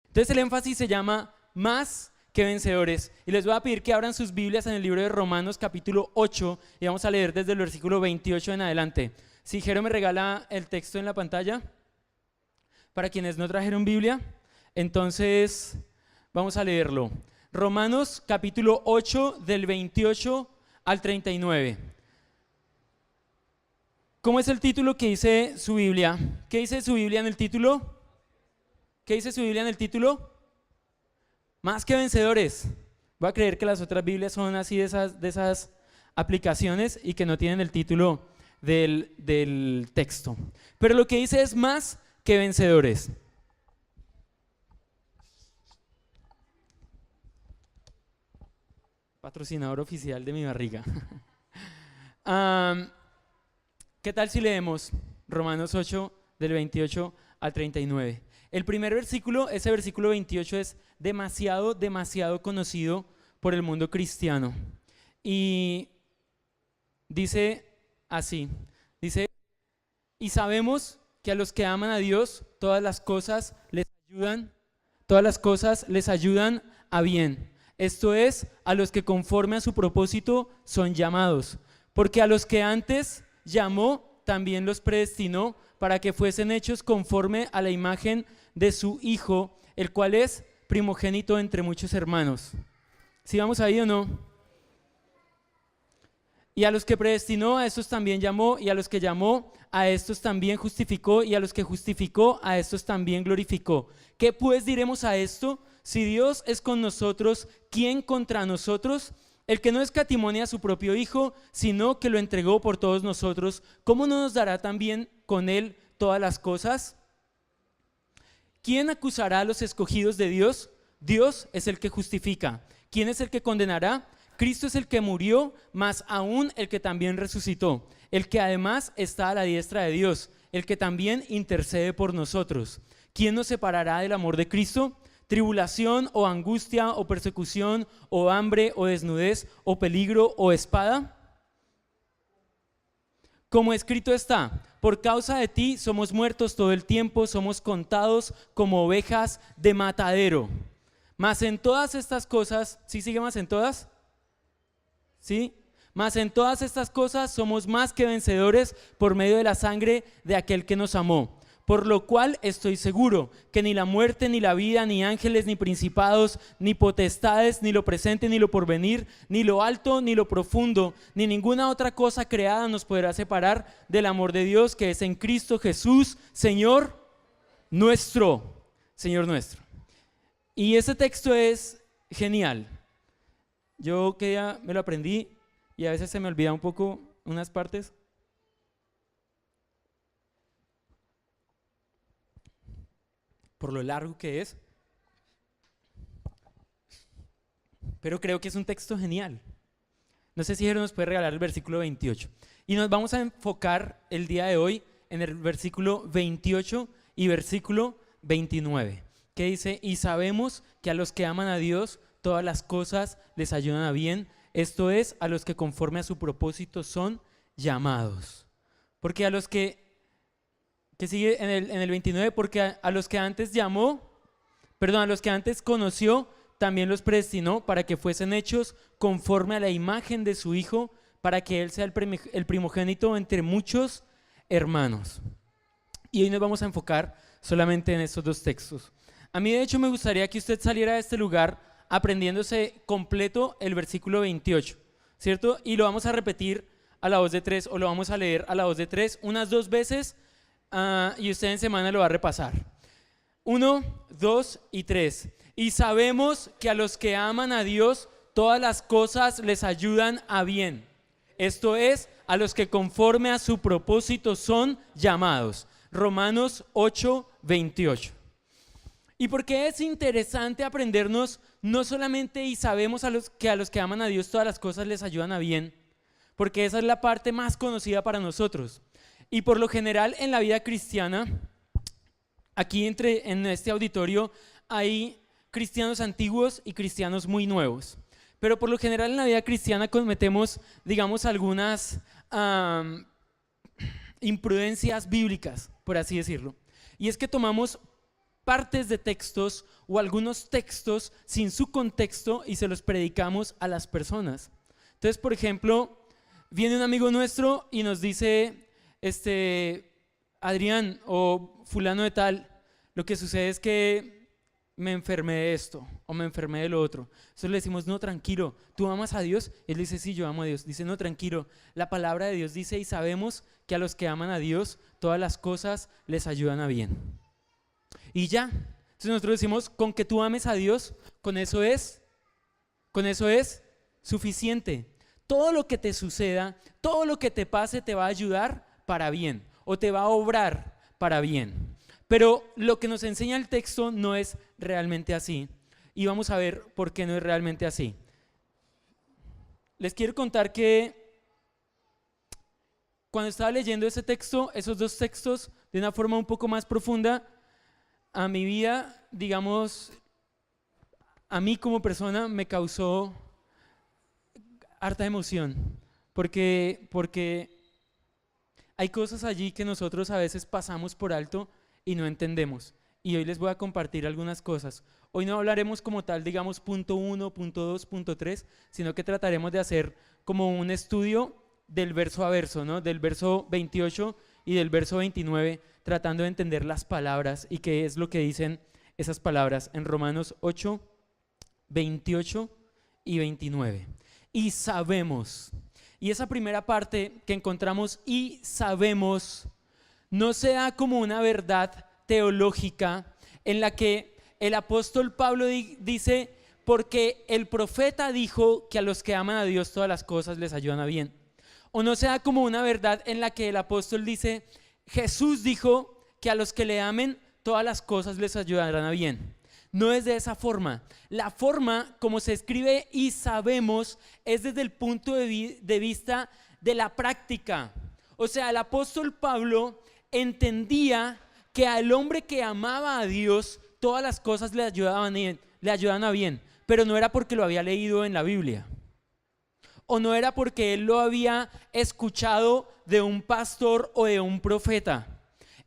Entonces el énfasis se llama más que vencedores. Y les voy a pedir que abran sus Biblias en el libro de Romanos capítulo 8 y vamos a leer desde el versículo 28 en adelante. Si Jero me regala el texto en la pantalla, para quienes no trajeron Biblia, entonces vamos a leerlo. Romanos capítulo 8 del 28 al 39. ¿Cómo es el título que dice su Biblia? ¿Qué dice su Biblia en el título? ¿Qué dice su Biblia en el título? Más que vencedores. Voy a creer que las otras Biblias son así de esas aplicaciones y que no tienen el título del texto. Pero lo que dice es más que vencedores. Patrocinador oficial de mi barriga. ¿Qué tal si leemos Romanos 8 del 28 al 39? El primer versículo, ese versículo 28, es demasiado conocido por el mundo cristiano. Y dice así, dice: y sabemos que a los que aman a Dios, todas las cosas les ayudan a bien. Esto es, a los que conforme a su propósito son llamados. Porque a los que antes llamó, también los predestinó para que fuesen hechos conforme a la imagen de su Hijo, el cual es primogénito entre muchos hermanos. ¿Sí vamos ahí o no? Y a los que predestinó, a estos también llamó, y a los que llamó, a estos también justificó, y a los que justificó, a estos también glorificó. ¿Qué pues diremos a esto? Si Dios es con nosotros, ¿quién contra nosotros? El que no escatimó a su propio Hijo, sino que lo entregó por todos nosotros, ¿cómo no nos dará también con él todas las cosas? ¿Quién acusará a los escogidos de Dios? Dios es el que justifica. ¿Quién es el que condenará? Cristo es el que murió, más aún el que también resucitó, el que además está a la diestra de Dios, el que también intercede por nosotros. ¿Quién nos separará del amor de Cristo? ¿Tribulación o angustia o persecución o hambre o desnudez o peligro o espada? Como escrito está: por causa de ti somos muertos todo el tiempo, somos contados como ovejas de matadero. Mas en todas estas cosas, ¿sí sigue más en todas? ¿Sí? Mas en todas estas cosas somos más que vencedores por medio de la sangre de aquel que nos amó. Por lo cual estoy seguro que ni la muerte, ni la vida, ni ángeles, ni principados, ni potestades, ni lo presente, ni lo porvenir, ni lo alto, ni lo profundo, ni ninguna otra cosa creada nos podrá separar del amor de Dios que es en Cristo Jesús, Señor nuestro. Señor nuestro. Y ese texto es genial. Yo que ya me lo aprendí y a veces se me olvida un poco unas partes. Por lo largo que es. Pero creo que es un texto genial. No sé si Jero nos puede regalar el versículo 28. Y nos vamos a enfocar el día de hoy en el versículo 28 y versículo 29. Que dice: y sabemos que a los que aman a Dios, todas las cosas les ayudan a bien, esto es, a los que conforme a su propósito son llamados. Porque a los que sigue en el 29, porque a los que antes a los que antes conoció, también los predestinó para que fuesen hechos conforme a la imagen de su Hijo, para que Él sea el primogénito entre muchos hermanos. Y hoy nos vamos a enfocar solamente en estos dos textos. A mí de hecho me gustaría que usted saliera de este lugar aprendiéndose completo el versículo 28, ¿cierto? Y lo vamos a repetir a la voz de tres, o lo vamos a leer a la voz de tres unas 2 veces, y usted en semana lo va a repasar. 1, 2 y 3. Y sabemos que a los que aman a Dios, todas las cosas les ayudan a bien. Esto es, a los que conforme a su propósito son llamados. Romanos 8, 28. ¿Y por qué es interesante aprendernos no solamente y sabemos a los que aman a Dios todas las cosas les ayudan a bien? Porque esa es la parte más conocida para nosotros. Y por lo general en la vida cristiana, aquí en este auditorio hay cristianos antiguos y cristianos muy nuevos. Pero por lo general en la vida cristiana cometemos, digamos, algunas imprudencias bíblicas, por así decirlo. Y es que tomamos partes de textos o algunos textos sin su contexto y se los predicamos a las personas. Entonces, por ejemplo, viene un amigo nuestro y nos dice, Adrián o fulano de tal, lo que sucede es que me enfermé de esto o me enfermé de lo otro. Entonces le decimos, no, tranquilo, ¿tú amas a Dios? Él dice, sí, yo amo a Dios. Dice, no, tranquilo, la palabra de Dios dice y sabemos que a los que aman a Dios todas las cosas les ayudan a bien. Y ya, entonces nosotros decimos, con que tú ames a Dios, con eso es suficiente. Todo lo que te suceda, todo lo que te pase te va a ayudar para bien o te va a obrar para bien. Pero lo que nos enseña el texto no es realmente así. Y vamos a ver por qué no es realmente así. Les quiero contar que cuando estaba leyendo ese texto, esos dos textos, de una forma un poco más profunda, a mi vida, digamos, a mí como persona me causó harta emoción. Porque hay cosas allí que nosotros a veces pasamos por alto y no entendemos. Y hoy les voy a compartir algunas cosas. Hoy no hablaremos como tal, digamos, punto 1, punto 2, punto 3, sino que trataremos de hacer como un estudio del verso a verso, ¿no? Del verso 28 y del verso 29, tratando de entender las palabras y qué es lo que dicen esas palabras en Romanos 8, 28 y 29. Y sabemos, y esa primera parte que encontramos, y sabemos, no sea como una verdad teológica en la que el apóstol Pablo dice, porque el profeta dijo que a los que aman a Dios todas las cosas les ayudan a bien. O no sea como una verdad en la que el apóstol dice, Jesús dijo que a los que le amen todas las cosas les ayudarán a bien. No es de esa forma. La forma como se escribe y sabemos es desde el punto de vista de la práctica. O sea, el apóstol Pablo entendía que al hombre que amaba a Dios todas las cosas le ayudaban a bien, pero no era porque lo había leído en la Biblia o no era porque él lo había escuchado de un pastor o de un profeta.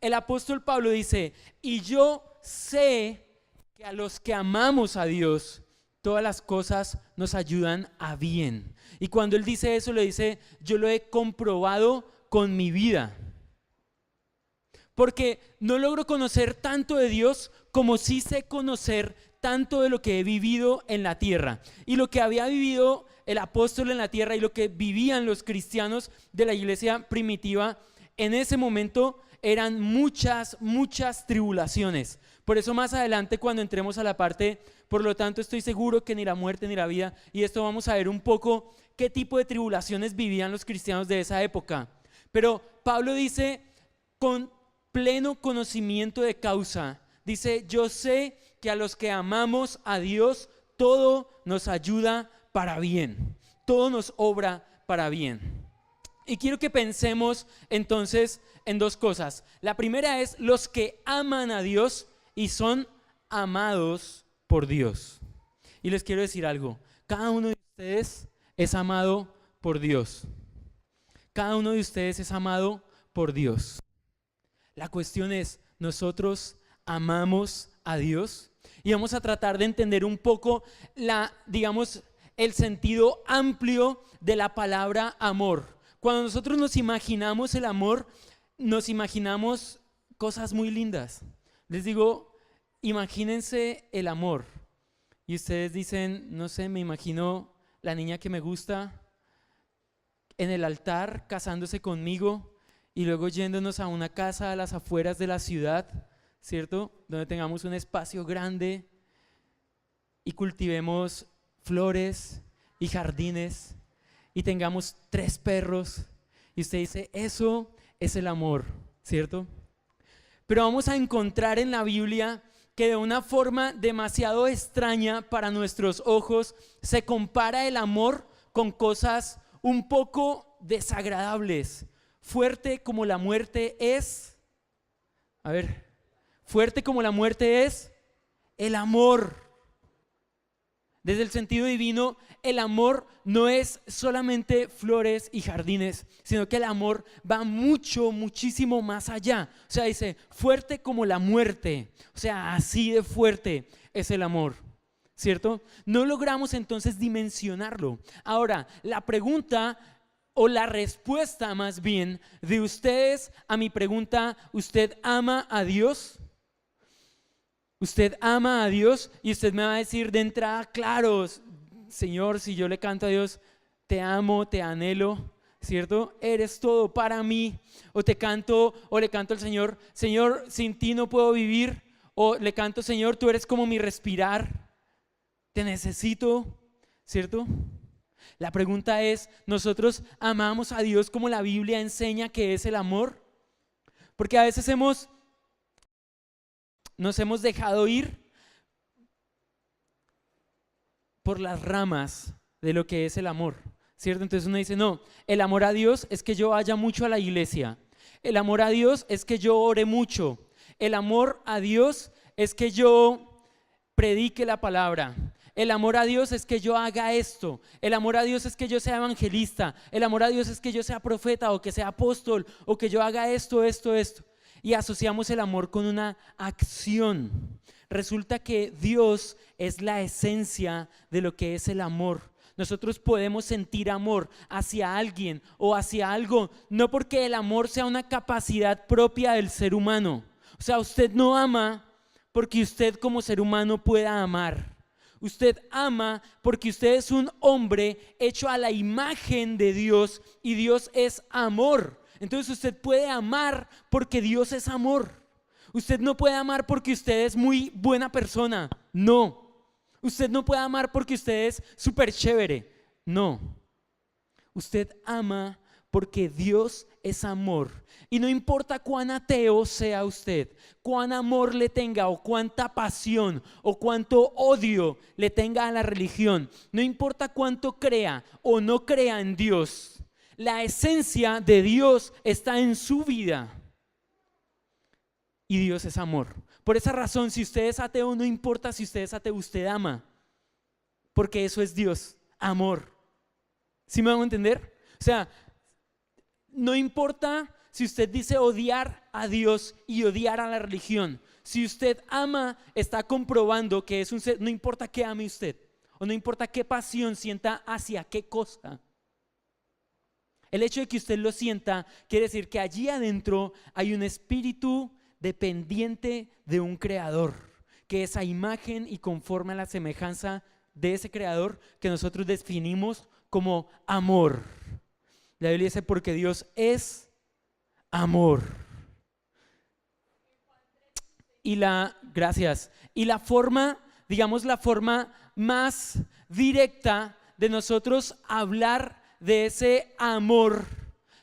El apóstol Pablo dice, y yo sé que a los que amamos a Dios todas las cosas nos ayudan a bien. Y cuando él dice eso, le dice, yo lo he comprobado con mi vida. Porque no logro conocer tanto de Dios como sí sé conocer tanto de lo que he vivido en la tierra. Y lo que había vivido el apóstol en la tierra y lo que vivían los cristianos de la iglesia primitiva en ese momento eran muchas tribulaciones. Por eso más adelante cuando entremos a la parte, por lo tanto estoy seguro que ni la muerte ni la vida, y esto vamos a ver un poco qué tipo de tribulaciones vivían los cristianos de esa época. Pero Pablo dice con pleno conocimiento de causa, dice, yo sé que a los que amamos a Dios todo nos ayuda para bien, todo nos obra para bien. Y quiero que pensemos entonces en dos cosas. La primera es los que aman a Dios y son amados por Dios. Y les quiero decir algo, cada uno de ustedes es amado por Dios. Cada uno de ustedes es amado por Dios. La cuestión es, ¿nosotros amamos a Dios? Y vamos a tratar de entender un poco el sentido amplio de la palabra amor. Cuando nosotros nos imaginamos el amor, nos imaginamos cosas muy lindas. Les digo, imagínense el amor. Y ustedes dicen, no sé, me imagino la niña que me gusta en el altar casándose conmigo y luego yéndonos a una casa a las afueras de la ciudad, ¿cierto? Donde tengamos un espacio grande y cultivemos flores y jardines y tengamos 3 perros. Y usted dice, eso es el amor, ¿cierto? Pero vamos a encontrar en la Biblia que de una forma demasiado extraña para nuestros ojos se compara el amor con cosas un poco desagradables. Fuerte como la muerte es, fuerte como la muerte es el amor. Desde el sentido divino, el amor no es solamente flores y jardines, sino que el amor va muchísimo más allá. O sea, dice, fuerte como la muerte. O sea, así de fuerte es el amor, ¿cierto? No logramos entonces dimensionarlo. Ahora, la pregunta o la respuesta más bien de ustedes a mi pregunta, ¿usted ama a Dios? Usted ama a Dios y usted me va a decir de entrada, claro, Señor, si yo le canto a Dios, te amo, te anhelo, ¿cierto? Eres todo para mí. O te canto, o le canto al Señor, Señor, sin ti no puedo vivir. O le canto, Señor, tú eres como mi respirar, te necesito, ¿cierto? La pregunta es, ¿nosotros amamos a Dios como la Biblia enseña que es el amor? Porque a veces nos hemos dejado ir por las ramas de lo que es el amor, ¿cierto? Entonces uno dice, no, el amor a Dios es que yo vaya mucho a la iglesia. El amor a Dios es que yo ore mucho. El amor a Dios es que yo predique la palabra. El amor a Dios es que yo haga esto. El amor a Dios es que yo sea evangelista. El amor a Dios es que yo sea profeta o que sea apóstol o que yo haga esto. Y asociamos el amor con una acción. Resulta que Dios es la esencia de lo que es el amor. Nosotros podemos sentir amor hacia alguien o hacia algo, no porque el amor sea una capacidad propia del ser humano. O sea, usted no ama porque usted como ser humano pueda amar. Usted ama porque usted es un hombre hecho a la imagen de Dios y Dios es amor. Entonces usted puede amar porque Dios es amor. Usted no puede amar porque usted es muy buena persona. No. Usted no puede amar porque usted es súper chévere. No. Usted ama porque Dios es amor. Y no importa cuán ateo sea usted, cuán amor le tenga o cuánta pasión o cuánto odio le tenga a la religión. No importa cuánto crea o no crea en Dios. La esencia de Dios está en su vida y Dios es amor. Por esa razón, si usted es ateo, no importa si usted es ateo, usted ama, porque eso es Dios, amor. ¿Sí me van a entender? O sea, no importa si usted dice odiar a Dios y odiar a la religión. Si usted ama, está comprobando que es un ser, no importa qué ame usted o no importa qué pasión sienta hacia qué cosa. El hecho de que usted lo sienta quiere decir que allí adentro hay un espíritu dependiente de un creador, que es a imagen y conforme a la semejanza de ese creador que nosotros definimos como amor. La Biblia dice porque Dios es amor. Y la forma, digamos la forma más directa de nosotros hablar de ese amor,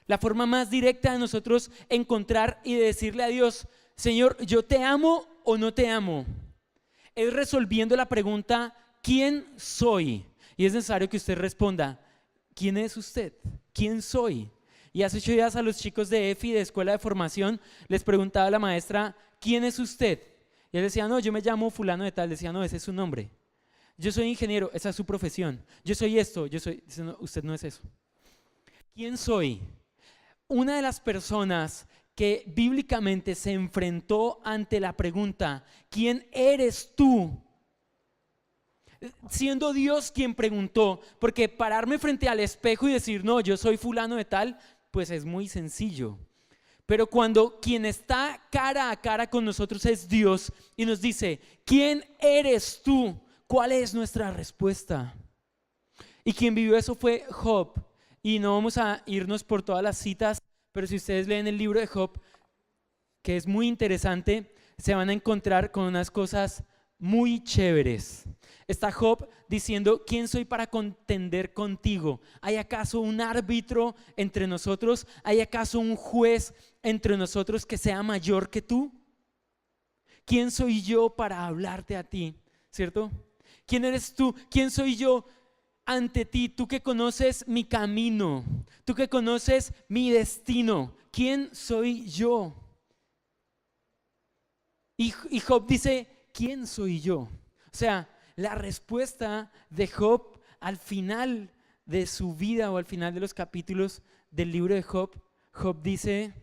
la forma más directa de nosotros encontrar y decirle a Dios, Señor, yo te amo o no te amo, es resolviendo la pregunta, ¿quién soy? Y es necesario que usted responda, ¿quién es usted? ¿Quién soy? Y hace 8 días a los chicos de EFI, de Escuela de Formación, les preguntaba a la maestra, ¿quién es usted? Y él decía, no, yo me llamo fulano de tal. Decía, no, ese es su nombre. Yo soy ingeniero, esa es su profesión. Yo soy esto, dice, no, usted no es eso. ¿Quién soy? Una de las personas que bíblicamente se enfrentó ante la pregunta, ¿quién eres tú? Siendo Dios quien preguntó, porque pararme frente al espejo y decir, no, yo soy fulano de tal, pues es muy sencillo. Pero cuando quien está cara a cara con nosotros es Dios y nos dice, ¿quién eres tú? ¿Cuál es nuestra respuesta? Y quien vivió eso fue Job. Y no vamos a irnos por todas las citas, pero si ustedes leen el libro de Job, que es muy interesante, se van a encontrar con unas cosas muy chéveres. Está Job diciendo, ¿quién soy para contender contigo? ¿Hay acaso un árbitro entre nosotros? ¿Hay acaso un juez entre nosotros que sea mayor que tú? ¿Quién soy yo para hablarte a ti? ¿Cierto? ¿Quién eres tú? ¿Quién soy yo ante ti? Tú que conoces mi camino, tú que conoces mi destino. ¿Quién soy yo? Y Job dice, ¿quién soy yo? O sea, la respuesta de Job al final de su vida o al final de los capítulos del libro de Job. Job dice: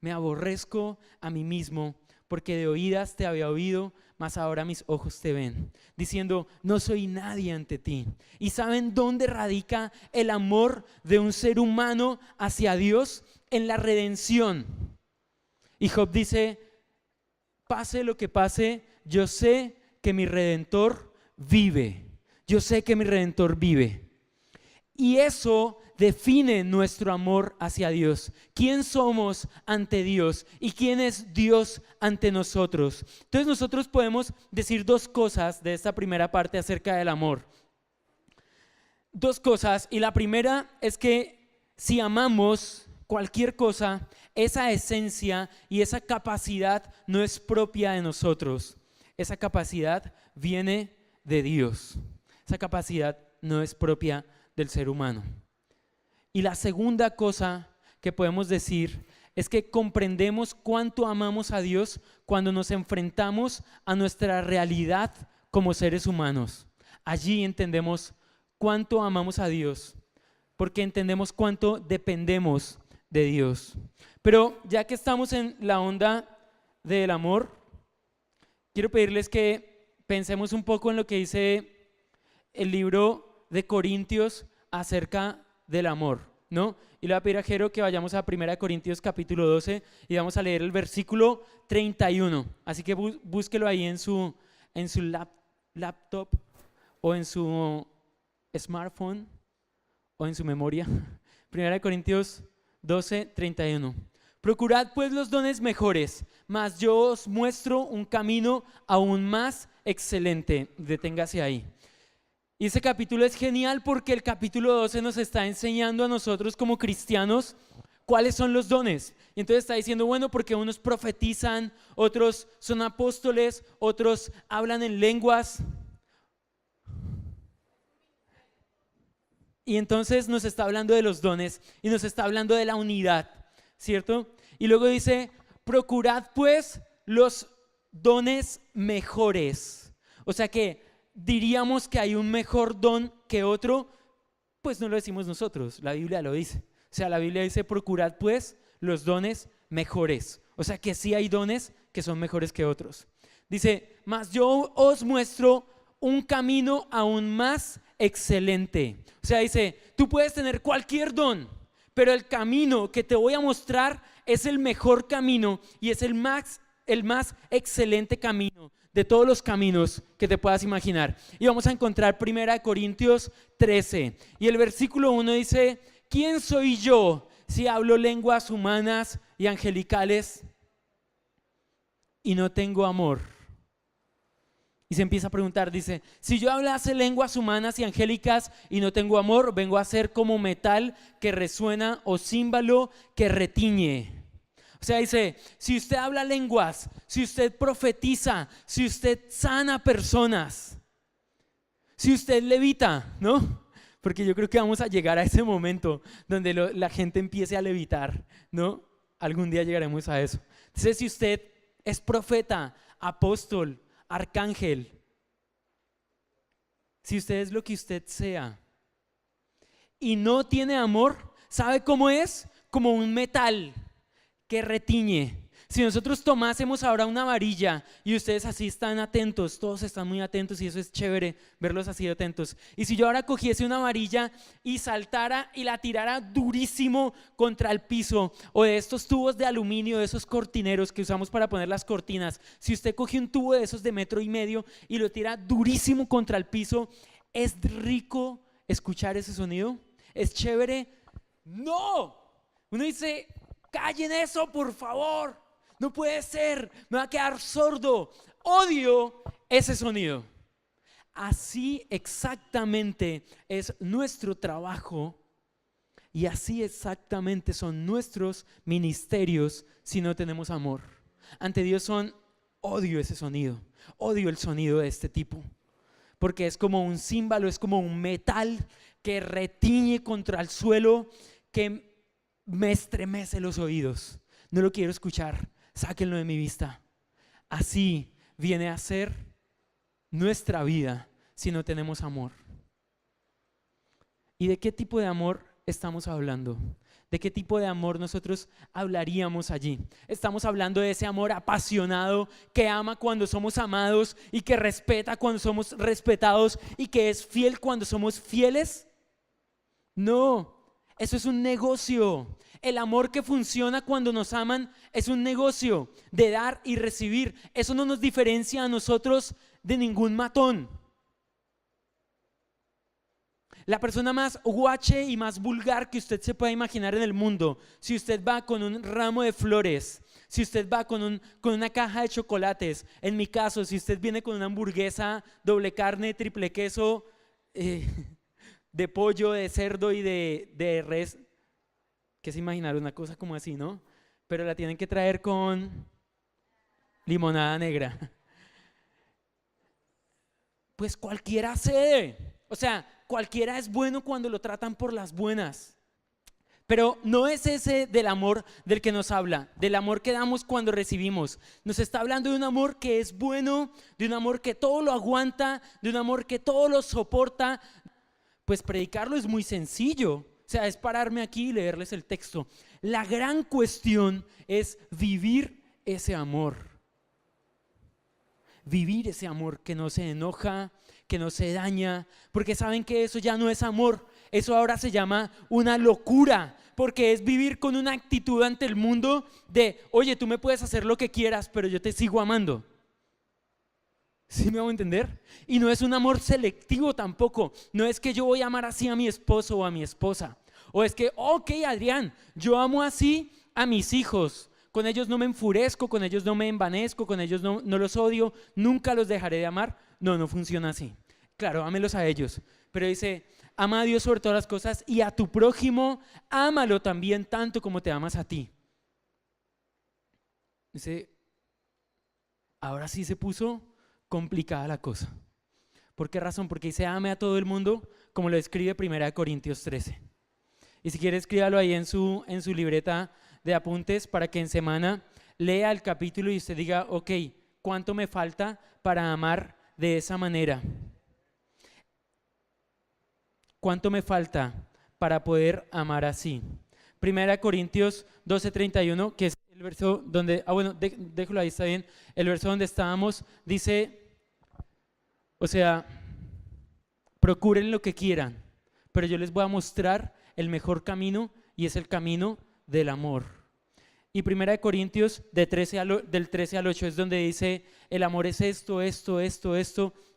me aborrezco a mí mismo, porque de oídas te había oído, mas ahora mis ojos te ven, diciendo: no soy nadie ante ti. ¿Y saben dónde radica el amor de un ser humano hacia Dios? En la redención. Y Job dice: pase lo que pase, yo sé que mi Redentor vive. Yo sé que mi Redentor vive. Y eso define nuestro amor hacia Dios. ¿Quién somos ante Dios? ¿Y quién es Dios ante nosotros? Entonces nosotros podemos decir dos cosas de esta primera parte acerca del amor. Dos cosas, y la primera es que si amamos cualquier cosa, esa esencia y esa capacidad no es propia de nosotros. Esa capacidad viene de Dios. Esa capacidad no es propia del ser humano. Y la segunda cosa que podemos decir es que comprendemos cuánto amamos a Dios cuando nos enfrentamos a nuestra realidad como seres humanos. Allí entendemos cuánto amamos a Dios, porque entendemos cuánto dependemos de Dios. Pero ya que estamos en la onda del amor, quiero pedirles que pensemos un poco en lo que dice el libro de Corintios acerca del amor, ¿no? Y le voy a pedir a Jero que vayamos a 1 Corintios capítulo 12 y vamos a leer el versículo 31. Así que búsquelo ahí en su laptop o en su smartphone o en su memoria. 1 Corintios 12, 31. Procurad pues los dones mejores, mas yo os muestro un camino aún más excelente. Deténgase ahí. Y ese capítulo es genial porque el capítulo 12 nos está enseñando a nosotros como cristianos cuáles son los dones. Y entonces está diciendo, bueno, porque unos profetizan, otros son apóstoles, otros hablan en lenguas. Y entonces nos está hablando de los dones y nos está hablando de la unidad, ¿cierto? Y luego dice, procurad pues los dones mejores. O sea que diríamos que hay un mejor don que otro, pues no lo decimos nosotros, la Biblia lo dice. O sea, la Biblia dice, procurad pues los dones mejores. O sea que sí hay dones que son mejores que otros. Dice, mas yo os muestro un camino aún más excelente. O sea, dice, tú puedes tener cualquier don, pero el camino que te voy a mostrar es el mejor camino y es el más excelente camino de todos los caminos que te puedas imaginar. Y vamos a encontrar 1 Corintios 13 y el versículo 1 dice, ¿quién soy yo si hablo lenguas humanas y angelicales y no tengo amor? Y se empieza a preguntar, dice, si yo hablase lenguas humanas y angélicas y no tengo amor, vengo a ser como metal que resuena o címbalo que retiñe. O sea, dice, si usted habla lenguas, si usted profetiza, si usted sana personas, si usted levita, ¿no? Porque yo creo que vamos a llegar a ese momento donde la gente empiece a levitar, ¿no? Algún día llegaremos a eso. Entonces, si usted es profeta, apóstol, arcángel, si usted es lo que usted sea y no tiene amor, ¿sabe cómo es? Como un metal que retiñe. Si nosotros tomásemos ahora una varilla y ustedes así están atentos, todos están muy atentos y eso es chévere verlos así atentos. Y si yo ahora cogiese una varilla y saltara y la tirara durísimo contra el piso, o de estos tubos de aluminio, de esos cortineros que usamos para poner las cortinas, si usted coge un tubo de esos de 1,5 metros y lo tira durísimo contra el piso, ¿es rico escuchar ese sonido? ¿Es chévere? ¡No! Uno dice, callen eso, por favor. No puede ser, me va a quedar sordo. Odio ese sonido. Así exactamente es nuestro trabajo y así exactamente son nuestros ministerios si no tenemos amor. Ante Dios odio ese sonido, odio el sonido de este tipo, porque es como un címbalo, es como un metal que retiñe contra el suelo, que me estremece los oídos. No lo quiero escuchar. Sáquenlo de mi vista. Así viene a ser nuestra vida si no tenemos amor. ¿Y de qué tipo de amor estamos hablando? ¿De qué tipo de amor nosotros hablaríamos allí? Estamos hablando de ese amor apasionado que ama cuando somos amados y que respeta cuando somos respetados y que es fiel cuando somos fieles. No, eso es un negocio. El amor que funciona cuando nos aman es un negocio de dar y recibir. Eso no nos diferencia a nosotros de ningún matón. La persona más guache y más vulgar que usted se pueda imaginar en el mundo, si usted va con un ramo de flores, si usted va con una caja de chocolates, en mi caso, si usted viene con una hamburguesa, doble carne, triple queso, de pollo, de cerdo y de res, ¿qué se imaginar? Una cosa como así, ¿no? Pero la tienen que traer con limonada negra. Pues cualquiera cede. O sea, cualquiera es bueno cuando lo tratan por las buenas. Pero no es ese del amor del que nos habla, del amor que damos cuando recibimos. Nos está hablando de un amor que es bueno, de un amor que todo lo aguanta, de un amor que todo lo soporta. Pues predicarlo es muy sencillo. O sea, es pararme aquí y leerles el texto. La gran cuestión es vivir ese amor. Vivir ese amor que no se enoja, que no se daña, porque saben que eso ya no es amor, eso ahora se llama una locura, porque es vivir con una actitud ante el mundo de, oye, tú me puedes hacer lo que quieras, pero yo te sigo amando. ¿Sí me hago entender? Y no es un amor selectivo tampoco, no es que yo voy a amar así a mi esposo o a mi esposa, o es que, ok, Adrián, yo amo así a mis hijos. Con ellos no me enfurezco, con ellos no me envanezco, con ellos no los odio, nunca los dejaré de amar. No funciona así. Claro, ámelos a ellos, pero dice, ama a Dios sobre todas las cosas y a tu prójimo, ámalo también tanto como te amas a ti. Dice, ahora sí se puso complicada la cosa. ¿Por qué razón? Porque dice, ame a todo el mundo, como lo escribe 1 Corintios 13. Y si quiere, escríbalo ahí en su libreta de apuntes para que en semana lea el capítulo y usted diga, ok, ¿cuánto me falta para amar de esa manera? ¿Cuánto me falta para poder amar así? 1 Corintios 12:31, que es el verso donde, déjalo ahí, está bien, el verso donde estábamos, dice, o sea, procuren lo que quieran, pero yo les voy a mostrar el mejor camino y es el camino del amor. Y 1 Corintios del 13 al 8 es donde dice, el amor es esto,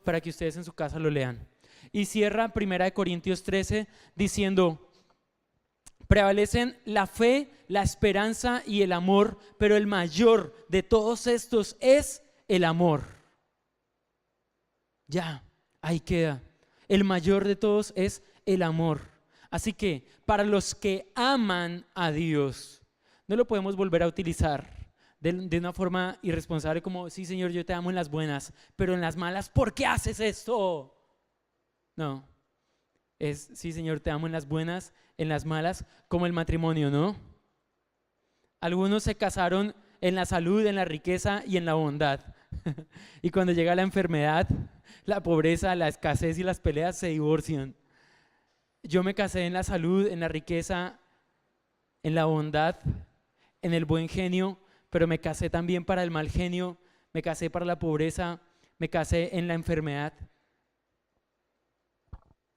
para que ustedes en su casa lo lean. Y cierra 1 Corintios 13 diciendo, prevalecen la fe, la esperanza y el amor, pero el mayor de todos estos es el amor. Ya, ahí queda. El mayor de todos es el amor. Así que para los que aman a Dios, no lo podemos volver a utilizar de una forma irresponsable como, sí, Señor, yo te amo en las buenas, pero en las malas, ¿por qué haces esto? No, es, sí, Señor, te amo en las buenas, en las malas, como el matrimonio, ¿no? Algunos se casaron en la salud, en la riqueza y en la bondad. Y cuando llega la enfermedad, la pobreza, la escasez y las peleas, se divorcian. Yo me casé en la salud, en la riqueza, en la bondad, en el buen genio, pero me casé también para el mal genio, me casé para la pobreza, me casé en la enfermedad.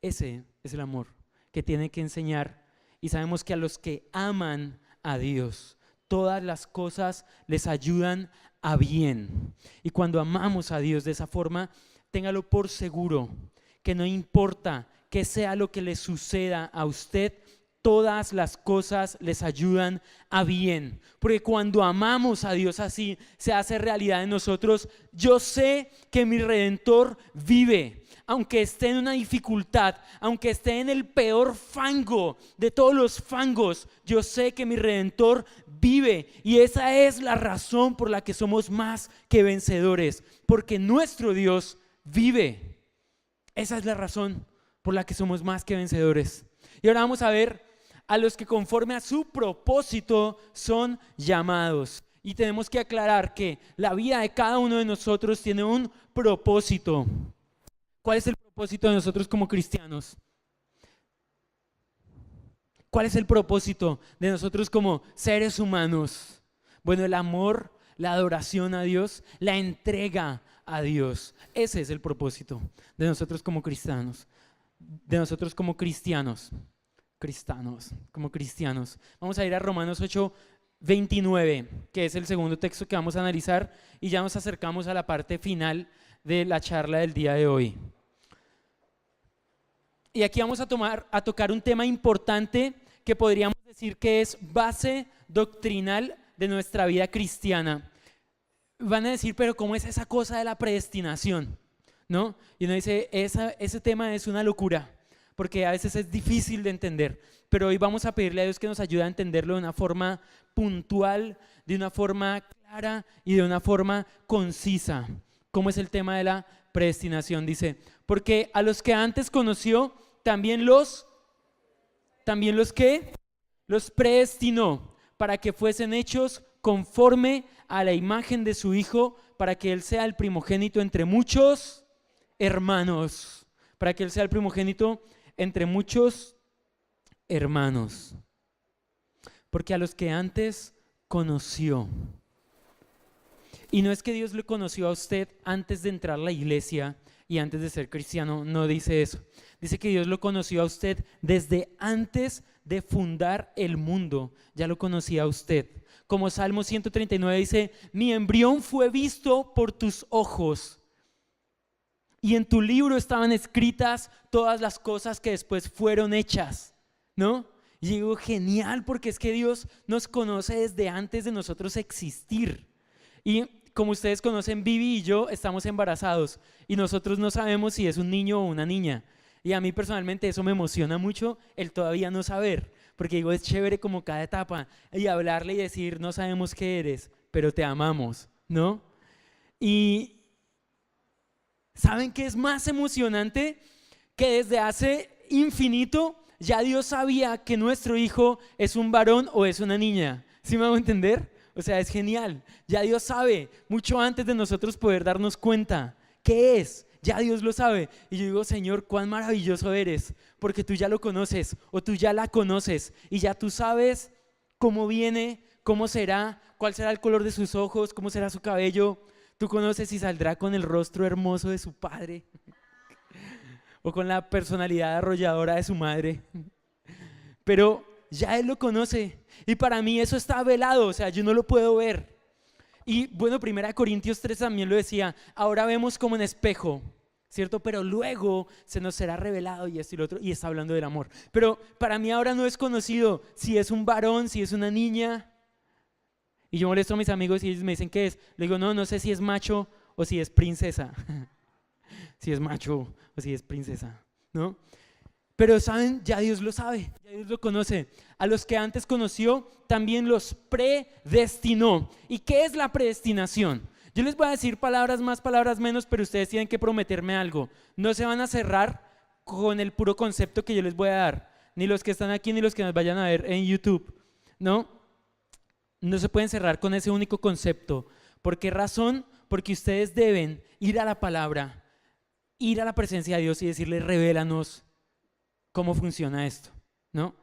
Ese es el amor que tiene que enseñar, y sabemos que a los que aman a Dios, todas las cosas les ayudan a bien. Y cuando amamos a Dios de esa forma, téngalo por seguro que no importa que sea lo que le suceda a usted, todas las cosas les ayudan a bien, porque cuando amamos a Dios así, se hace realidad en nosotros. Yo sé que mi Redentor vive, aunque esté en una dificultad, aunque esté en el peor fango de todos los fangos, yo sé que mi Redentor vive, y esa es la razón por la que somos más que vencedores, porque nuestro Dios vive. Esa es la razón por la que somos más que vencedores. Y ahora vamos a ver a los que conforme a su propósito son llamados. Y tenemos que aclarar que la vida de cada uno de nosotros tiene un propósito. ¿Cuál es el propósito de nosotros como cristianos? ¿Cuál es el propósito de nosotros como seres humanos? Bueno, el amor, la adoración a Dios, la entrega a Dios. Ese es el propósito de nosotros como cristianos. De nosotros como cristianos. Como cristianos. Vamos a ir a Romanos 8:29, que es el segundo texto que vamos a analizar, y ya nos acercamos a la parte final de la charla del día de hoy. Y aquí vamos a tocar un tema importante que podríamos decir que es base doctrinal de nuestra vida cristiana. Van a decir, pero ¿cómo es esa cosa de la predestinación? ¿No? Y uno dice, ese tema es una locura, porque a veces es difícil de entender, pero hoy vamos a pedirle a Dios que nos ayude a entenderlo de una forma puntual, de una forma clara y de una forma concisa. ¿Cómo es el tema de la predestinación? Dice, porque a los que antes conoció, también los que los predestinó para que fuesen hechos conforme a la imagen de su Hijo, para que Él sea el primogénito entre muchos hermanos. Para que Él sea el primogénito entre muchos hermanos. Porque a los que antes conoció. Y no es que Dios le conoció a usted antes de entrar a la iglesia y antes de ser cristiano, no dice eso. Dice que Dios lo conoció a usted desde antes de fundar el mundo, ya lo conocía a usted. Como Salmo 139 dice, mi embrión fue visto por tus ojos y en tu libro estaban escritas todas las cosas que después fueron hechas, ¿no? Y digo, genial, porque es que Dios nos conoce desde antes de nosotros existir. Y como ustedes conocen, Vivi y yo estamos embarazados y nosotros no sabemos si es un niño o una niña. Y a mí personalmente eso me emociona mucho, el todavía no saber, porque digo, es chévere como cada etapa y hablarle y decir, no sabemos qué eres, pero te amamos, ¿no? Y ¿saben qué es más emocionante? Que desde hace infinito ya Dios sabía que nuestro hijo es un varón o es una niña. ¿Sí me hago entender? O sea, es genial. Ya Dios sabe, mucho antes de nosotros poder darnos cuenta qué es. Ya Dios lo sabe. Y yo digo, Señor, cuán maravilloso eres, porque tú ya lo conoces o tú ya la conoces y ya tú sabes cómo viene, cómo será, cuál será el color de sus ojos, cómo será su cabello. Tú conoces si saldrá con el rostro hermoso de su padre o con la personalidad arrolladora de su madre. Pero ya Él lo conoce y para mí eso está velado, o sea, yo no lo puedo ver. Y bueno, 1 Corintios 3 también lo decía, ahora vemos como en espejo, ¿cierto? Pero luego se nos será revelado y esto y lo otro, y está hablando del amor. Pero para mí ahora no es conocido si es un varón, si es una niña. Y yo molesto a mis amigos y ellos me dicen, ¿qué es? Le digo, no sé si es macho o si es princesa. Si es macho o si es princesa, ¿no? Pero saben, ya Dios lo sabe, ya Dios lo conoce. A los que antes conoció, también los predestinó. ¿Y qué es la predestinación? Yo les voy a decir palabras más, palabras menos, pero ustedes tienen que prometerme algo. No se van a cerrar con el puro concepto que yo les voy a dar. Ni los que están aquí, ni los que nos vayan a ver en YouTube, ¿no? No se pueden cerrar con ese único concepto. ¿Por qué razón? Porque ustedes deben ir a la palabra, ir a la presencia de Dios y decirle, revélanos cómo funciona esto, ¿no?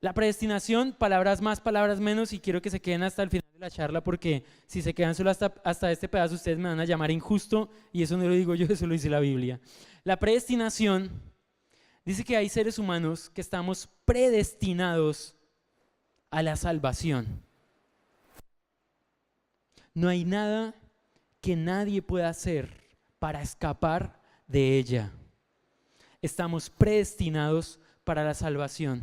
La predestinación, palabras más, palabras menos, y quiero que se queden hasta el final de la charla porque si se quedan solo hasta este pedazo ustedes me van a llamar injusto y eso no lo digo yo, eso lo dice la Biblia. La predestinación dice que hay seres humanos que estamos predestinados a la salvación. No hay nada que nadie pueda hacer para escapar de ella. Estamos predestinados para la salvación.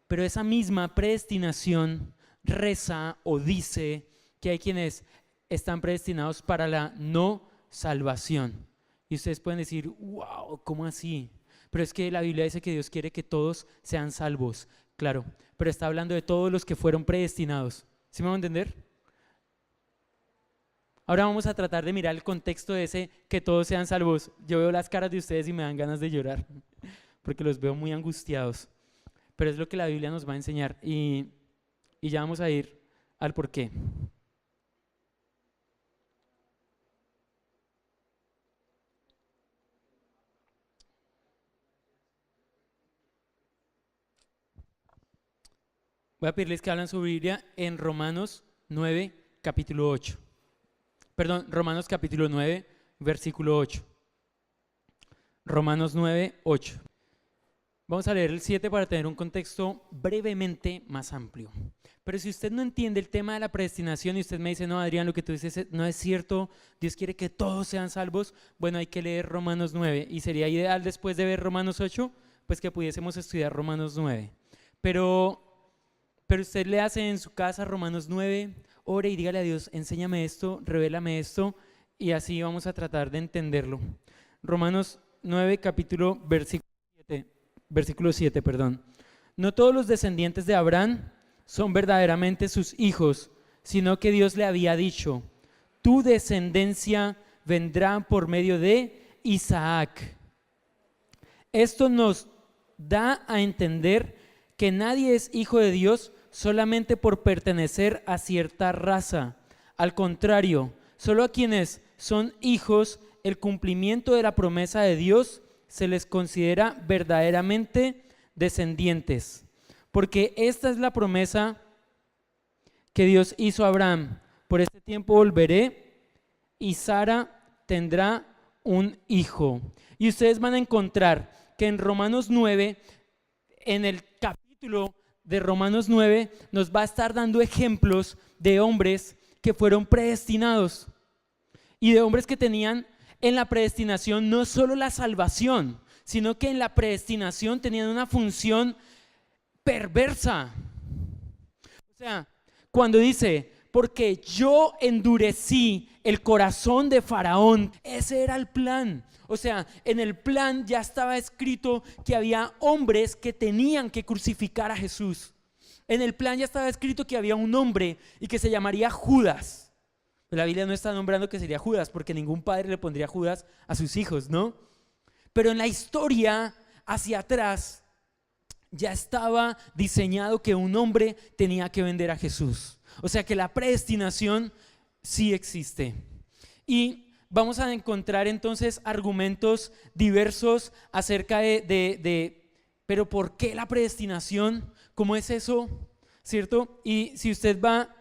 Pero esa misma predestinación reza o dice que hay quienes están predestinados para la no salvación. Y ustedes pueden decir, wow, ¿cómo así? Pero es que la Biblia dice que Dios quiere que todos sean salvos. Claro, pero está hablando de todos los que fueron predestinados. ¿Sí me van a entender? Ahora vamos a tratar de mirar el contexto de ese que todos sean salvos. Yo veo las caras de ustedes y me dan ganas de llorar, porque los veo muy angustiados. Pero es lo que la Biblia nos va a enseñar y ya vamos a ir al por qué. Voy a pedirles que hablen su Biblia en Romanos 9, capítulo 8. Perdón, Romanos capítulo 9, versículo 8. Romanos 9, 8. Vamos a leer el 7 para tener un contexto brevemente más amplio. Pero si usted no entiende el tema de la predestinación y usted me dice, no, Adrián, lo que tú dices no es cierto, Dios quiere que todos sean salvos, bueno, hay que leer Romanos 9. Y sería ideal después de ver Romanos 8, pues que pudiésemos estudiar Romanos 9. Pero usted le hace en su casa Romanos 9, ore y dígale a Dios, enséñame esto, revélame esto, y así vamos a tratar de entenderlo. Romanos 9, versículo 7, perdón. No todos los descendientes de Abraham son verdaderamente sus hijos, sino que Dios le había dicho, tu descendencia vendrá por medio de Isaac. Esto nos da a entender que nadie es hijo de Dios solamente por pertenecer a cierta raza. Al contrario, solo a quienes son hijos, el cumplimiento de la promesa de Dios se les considera verdaderamente descendientes. Porque esta es la promesa que Dios hizo a Abraham. Por este tiempo volveré y Sara tendrá un hijo. Y ustedes van a encontrar que en Romanos 9, en el capítulo de Romanos 9, nos va a estar dando ejemplos de hombres que fueron predestinados y de hombres que tenían en la predestinación no solo la salvación, sino que en la predestinación tenían una función perversa. O sea, cuando dice, porque yo endurecí el corazón de Faraón, ese era el plan. O sea, en el plan ya estaba escrito que había hombres que tenían que crucificar a Jesús. En el plan ya estaba escrito que había un hombre y que se llamaría Judas. La Biblia no está nombrando que sería Judas, porque ningún padre le pondría Judas a sus hijos, ¿no? Pero en la historia hacia atrás ya estaba diseñado que un hombre tenía que vender a Jesús. O sea que la predestinación sí existe. Y vamos a encontrar entonces argumentos diversos acerca pero ¿por qué la predestinación? ¿Cómo es eso? ¿Cierto? Y si usted va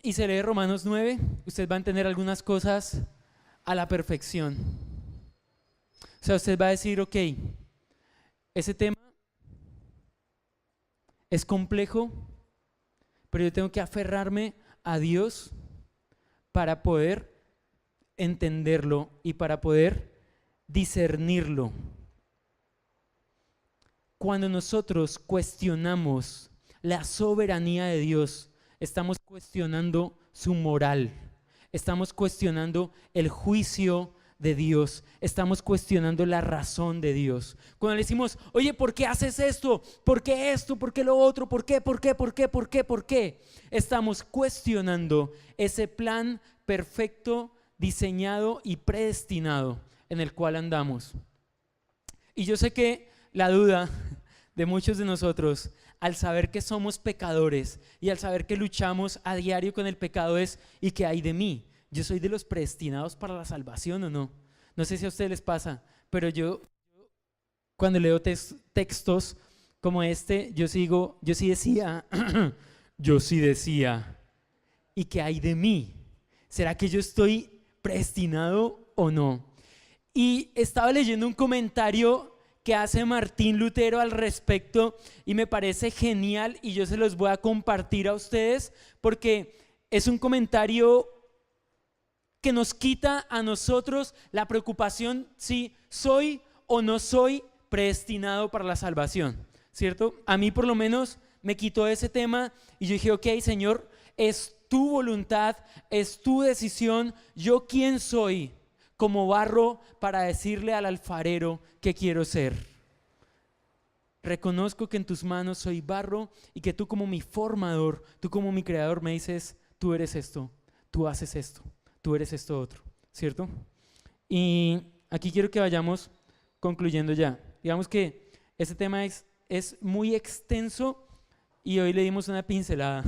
y se lee Romanos 9, usted va a entender algunas cosas a la perfección. O sea, usted va a decir, ok, ese tema es complejo, pero yo tengo que aferrarme a Dios para poder entenderlo y para poder discernirlo. Cuando nosotros cuestionamos la soberanía de Dios, estamos cuestionando su moral, estamos cuestionando el juicio de Dios, estamos cuestionando la razón de Dios. Cuando le decimos, oye, ¿por qué haces esto? ¿Por qué esto? ¿Por qué lo otro? ¿Por qué? ¿Por qué? ¿Por qué? ¿Por qué? ¿Por qué? Estamos cuestionando ese plan perfecto, diseñado y predestinado en el cual andamos. Y yo sé que la duda de muchos de nosotros al saber que somos pecadores y al saber que luchamos a diario con el pecado es, ¿y qué hay de mí? ¿Yo soy de los predestinados para la salvación o no? No sé si a ustedes les pasa, pero yo cuando leo textos como este, yo sí decía, ¿y qué hay de mí? ¿Será que yo estoy predestinado o no? Y estaba leyendo un comentario que hace Martín Lutero al respecto y me parece genial y yo se los voy a compartir a ustedes porque es un comentario que nos quita a nosotros la preocupación si soy o no soy predestinado para la salvación, ¿cierto? A mí por lo menos me quitó ese tema y yo dije, ok, Señor, es tu voluntad, es tu decisión, ¿yo quién soy como barro para decirle al alfarero que quiero ser? Reconozco que en tus manos soy barro y que tú como mi formador, tú como mi creador me dices, tú eres esto, tú haces esto, tú eres esto otro, ¿cierto? Y aquí quiero que vayamos concluyendo ya. Digamos que este tema es muy extenso y hoy le dimos una pincelada,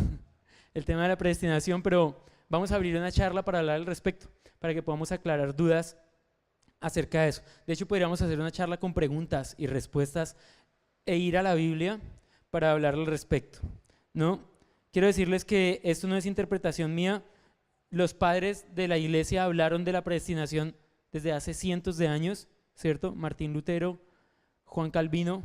el tema de la predestinación, pero vamos a abrir una charla para hablar al respecto, para que podamos aclarar dudas acerca de eso. De hecho, podríamos hacer una charla con preguntas y respuestas e ir a la Biblia para hablar al respecto, ¿no? Quiero decirles que esto no es interpretación mía. Los padres de la iglesia hablaron de la predestinación desde hace cientos de años, ¿cierto? Martín Lutero, Juan Calvino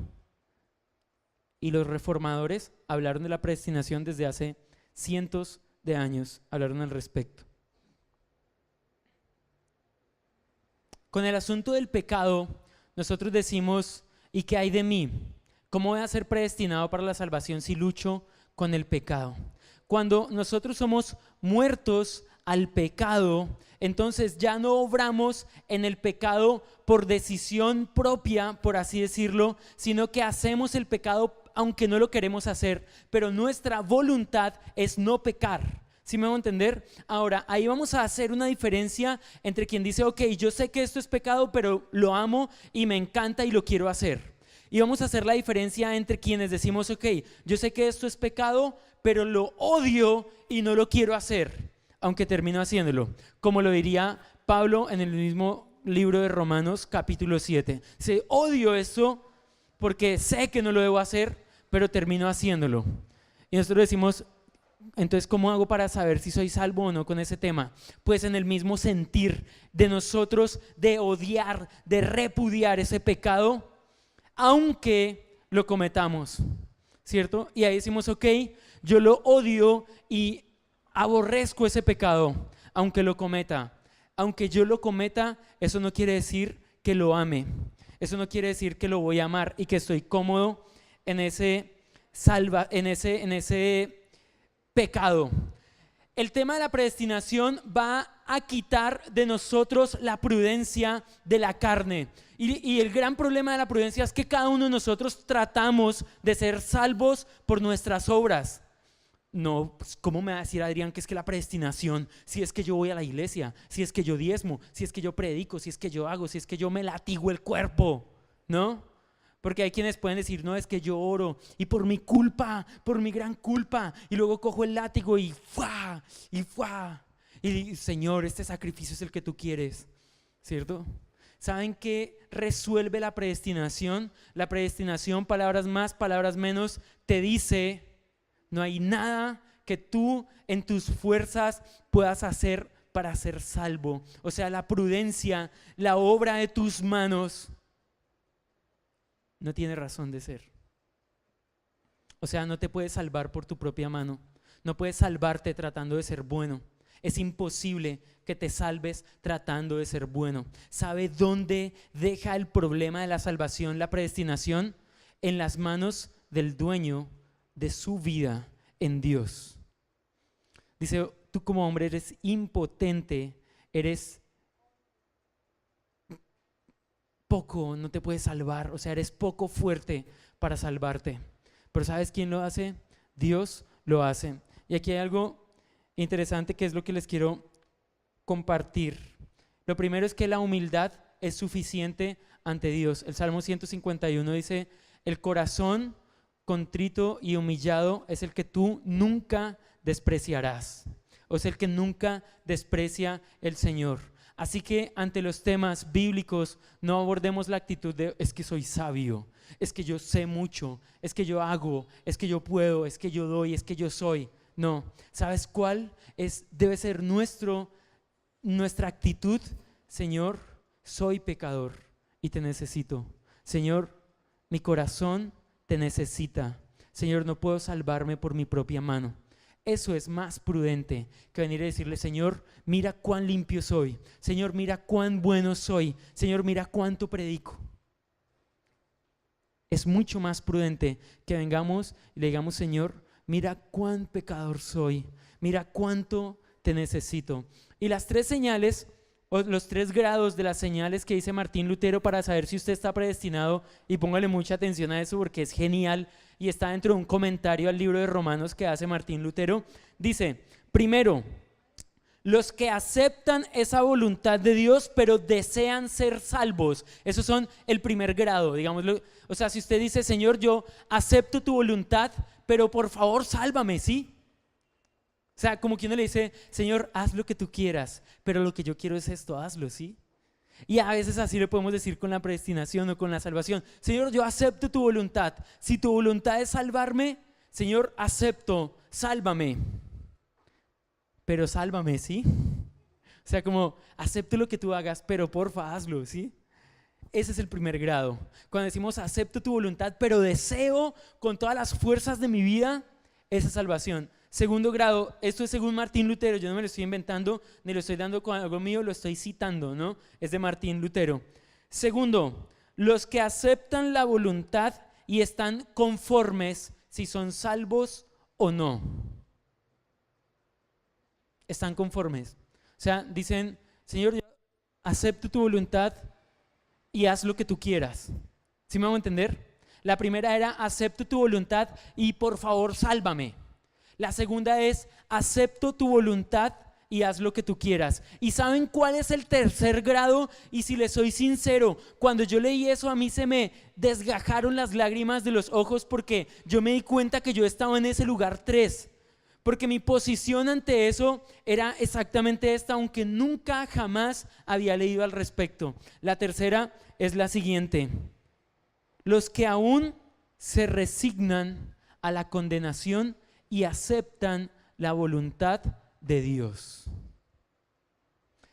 y los reformadores hablaron de la predestinación desde hace cientos de años, hablaron al respecto. Con el asunto del pecado, nosotros decimos, ¿y qué hay de mí? ¿Cómo voy a ser predestinado para la salvación si lucho con el pecado? Cuando nosotros somos muertos al pecado, entonces ya no obramos en el pecado por decisión propia, por así decirlo, sino que hacemos el pecado aunque no lo queremos hacer, pero nuestra voluntad es no pecar. ¿Sí me hago entender? Ahora, ahí vamos a hacer una diferencia entre quien dice, ok, yo sé que esto es pecado, pero lo amo y me encanta y lo quiero hacer. Y vamos a hacer la diferencia entre quienes decimos, ok, yo sé que esto es pecado, pero lo odio y no lo quiero hacer, aunque termino haciéndolo. Como lo diría Pablo en el mismo libro de Romanos, capítulo 7. Dice, odio esto porque sé que no lo debo hacer, pero termino haciéndolo. Y nosotros decimos, entonces, ¿cómo hago para saber si soy salvo o no con ese tema? Pues en el mismo sentir de nosotros de odiar, de repudiar ese pecado, aunque lo cometamos, ¿cierto? Y ahí decimos, ok, yo lo odio y aborrezco ese pecado, aunque lo cometa. Aunque yo lo cometa, eso no quiere decir que lo ame. Eso no quiere decir que lo voy a amar y que estoy cómodo en ese pecado. El tema de la predestinación va a quitar de nosotros la prudencia de la carne. Y el gran problema de la prudencia es que cada uno de nosotros tratamos de ser salvos por nuestras obras. No, pues, ¿cómo me va a decir Adrián que es que la predestinación, si es que yo voy a la iglesia, si es que yo diezmo, si es que yo predico, si es que yo hago, si es que yo me latigo el cuerpo, ¿no? Porque hay quienes pueden decir, no, es que yo oro y por mi culpa, por mi gran culpa, y luego cojo el látigo y ¡fua! Y ¡fua! Y Señor, este sacrificio es el que tú quieres, ¿cierto? ¿Saben qué resuelve la predestinación? La predestinación, palabras más, palabras menos, te dice, no hay nada que tú en tus fuerzas puedas hacer para ser salvo. O sea, la prudencia, la obra de tus manos, no tiene razón de ser. O sea, no te puedes salvar por tu propia mano. No puedes salvarte tratando de ser bueno. Es imposible que te salves tratando de ser bueno. ¿Sabe dónde deja el problema de la salvación, la predestinación? En las manos del dueño de su vida, en Dios. Dice, tú como hombre eres impotente, eres poco, no te puedes salvar, o sea, eres poco fuerte para salvarte. Pero ¿sabes quién lo hace? Dios lo hace. Y aquí hay algo interesante que es lo que les quiero compartir. Lo primero es que la humildad es suficiente ante Dios. El Salmo 151 dice, el corazón contrito y humillado es el que tú nunca despreciarás. O es el que nunca desprecia el Señor. Así que ante los temas bíblicos no abordemos la actitud de es que soy sabio, es que yo sé mucho, es que yo hago, es que yo puedo, es que yo doy, es que yo soy. No, ¿sabes cuál debe ser nuestra actitud? Señor, soy pecador y te necesito. Señor, mi corazón te necesita. Señor, no puedo salvarme por mi propia mano. Eso es más prudente que venir a decirle, Señor, mira cuán limpio soy. Señor, mira cuán bueno soy. Señor, mira cuánto predico. Es mucho más prudente que vengamos y le digamos, Señor, mira cuán pecador soy. Mira cuánto te necesito. Y las tres señales, o los 3 grados de las señales que dice Martín Lutero para saber si usted está predestinado, y póngale mucha atención a eso porque es genial y está dentro de un comentario al libro de Romanos que hace Martín Lutero. Dice, primero, Los que aceptan esa voluntad de Dios, pero desean ser salvos. Esos son el primer grado, digámoslo. O sea, si usted dice, Señor, yo acepto tu voluntad, pero por favor, sálvame, ¿sí? O sea, como que uno le dice, Señor, haz lo que tú quieras, pero lo que yo quiero es esto, hazlo, ¿sí? Y a veces así lo podemos decir con la predestinación o con la salvación. Señor, yo acepto tu voluntad. Si tu voluntad es salvarme, Señor, acepto, sálvame. Pero sálvame, ¿sí? O sea, como acepto lo que tú hagas, pero porfa, hazlo, ¿sí? Ese es el primer grado. Cuando decimos acepto tu voluntad, pero deseo con todas las fuerzas de mi vida esa salvación. Segundo grado, esto es según Martín Lutero, yo no me lo estoy inventando, ni lo estoy dando con algo mío, lo estoy citando, ¿no? Es de Martín Lutero. Segundo, los que aceptan la voluntad y están conformes si son salvos o no. Están conformes. O sea, dicen, Señor, yo acepto tu voluntad y haz lo que tú quieras. ¿Sí me hago entender? La primera era, acepto tu voluntad y por favor sálvame. La segunda es, acepto tu voluntad y haz lo que tú quieras. ¿Y saben cuál es el tercer grado? Y si les soy sincero, cuando yo leí eso a mí se me desgajaron las lágrimas de los ojos porque yo me di cuenta que yo estaba en ese lugar 3. Porque mi posición ante eso era exactamente esta, aunque nunca jamás había leído al respecto. La tercera es la siguiente: los que aún se resignan a la condenación y aceptan la voluntad de Dios.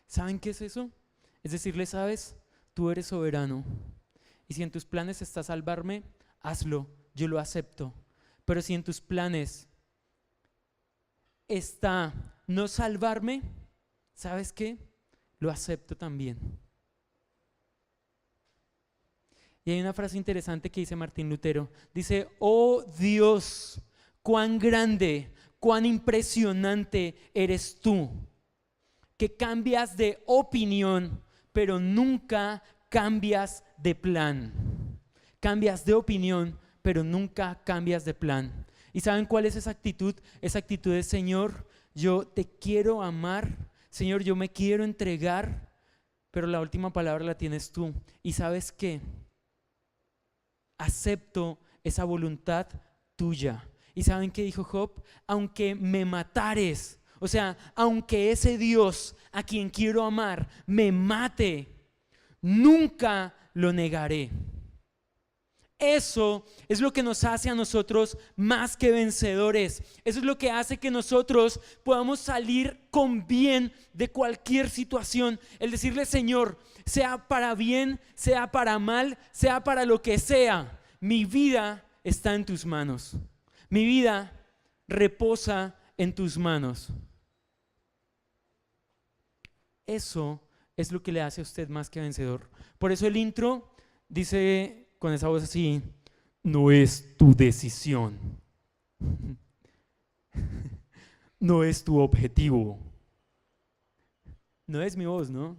¿Saben qué es eso? Es decirle, sabes, tú eres soberano y si en tus planes está salvarme, hazlo, yo lo acepto. Pero si en tus planes está no salvarme, ¿sabes qué? Lo acepto también. Y hay una frase interesante que dice Martín Lutero. Dice, oh Dios, cuán grande, cuán impresionante eres tú, que cambias de opinión, pero nunca cambias de plan. Cambias de opinión, pero nunca cambias de plan. ¿Y saben cuál es esa actitud? Esa actitud es, Señor, yo te quiero amar, Señor, yo me quiero entregar, pero la última palabra la tienes tú. ¿Y sabes qué? Acepto esa voluntad tuya. ¿Y saben qué dijo Job? Aunque me matares, o sea, aunque ese Dios a quien quiero amar me mate, nunca lo negaré. Eso es lo que nos hace a nosotros más que vencedores. Eso es lo que hace que nosotros podamos salir con bien de cualquier situación. El decirle, Señor, sea para bien, sea para mal, sea para lo que sea, mi vida está en tus manos. Mi vida reposa en tus manos. Eso es lo que le hace a usted más que vencedor. Por eso el intro dice con esa voz así, no es tu decisión, no es tu objetivo. No es mi voz, ¿no?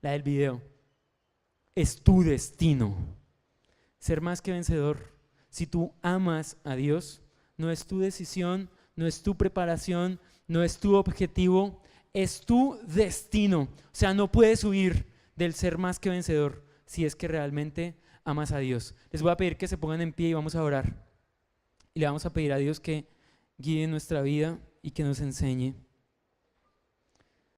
La del video. Es tu destino. Ser más que vencedor. Si tú amas a Dios, no es tu decisión, no es tu preparación, no es tu objetivo, es tu destino. O sea, no puedes huir del ser más que vencedor si es que realmente amas a Dios. Les voy a pedir que se pongan en pie y vamos a orar. Y le vamos a pedir a Dios que guíe nuestra vida y que nos enseñe.